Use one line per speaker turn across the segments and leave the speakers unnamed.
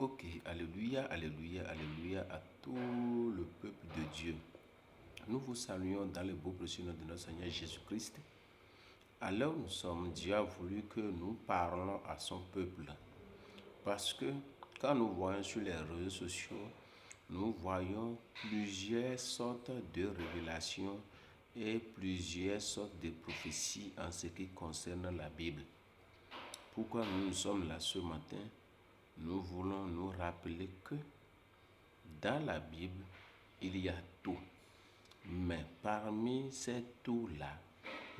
Ok, alléluia, alléluia, alléluia à tout le peuple de Dieu. Nous vous saluons dans le beau précieux nom de notre Seigneur Jésus-Christ. Alors nous sommes, Dieu a voulu que nous parlons à son peuple. Parce que quand nous voyons sur les réseaux sociaux, nous voyons plusieurs sortes de révélations et plusieurs sortes de prophéties en ce qui concerne la Bible. Pourquoi nous sommes là ce matin? Nous voulons nous rappeler que dans la Bible, il y a tout. Mais parmi ces tout-là,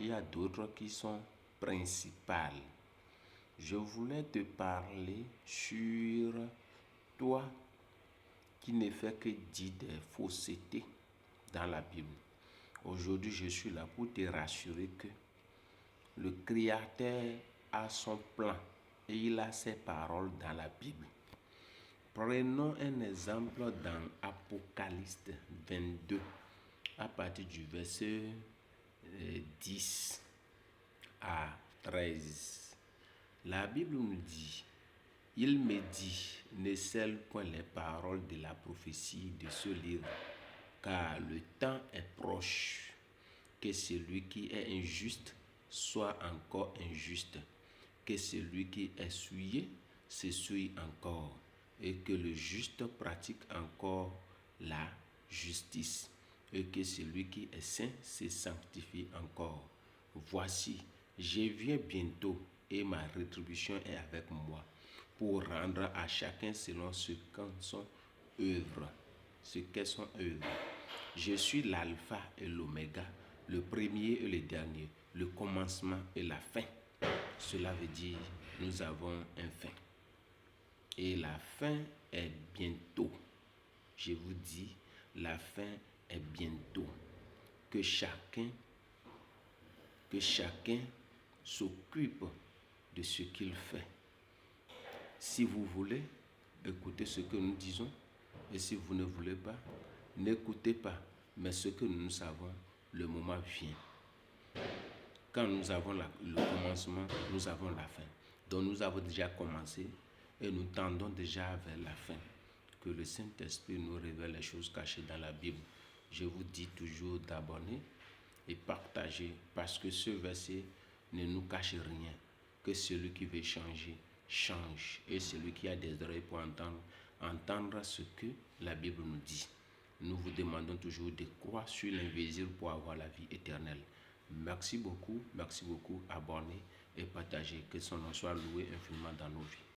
il y a d'autres qui sont principales. Je voulais te parler sur toi qui ne fais que dire des faussetés dans la Bible. Aujourd'hui, je suis là pour te rassurer que le Créateur a son plan et il a ses paroles dans la Bible. Prenons un exemple dans Apocalypse 22, à partir du verset 10 à 13. La Bible nous dit, il me dit, ne scelle point les paroles de la prophétie de ce livre, car le temps est proche, que celui qui est injuste soit encore injuste, que celui qui est souillé se souille encore, et que le juste pratique encore la justice, et que celui qui est saint se sanctifie encore. Voici, je viens bientôt, et ma rétribution est avec moi, pour rendre à chacun selon ce qu'en son œuvre, ce qu'est son œuvre. Je suis l'alpha et l'oméga, le premier et le dernier, le commencement et la fin. Cela veut dire, nous avons un fin. Et la fin est bientôt. Je vous dis, la fin est bientôt. Que chacun s'occupe de ce qu'il fait. Si vous voulez, écoutez ce que nous disons. Et si vous ne voulez pas, n'écoutez pas. Mais ce que nous savons, le moment vient. Quand nous avons le commencement, nous avons la fin. Donc nous avons déjà commencé et nous tendons déjà vers la fin. Que le Saint-Esprit nous révèle les choses cachées dans la Bible. Je vous dis toujours d'abonner et partager parce que ce verset ne nous cache rien. Que celui qui veut changer, change. Et celui qui a des oreilles pour entendre ce que la Bible nous dit. Nous vous demandons toujours de croire sur l'invisible pour avoir la vie éternelle. Merci beaucoup, abonnez et partagez. Que son nom soit loué infiniment dans nos vies.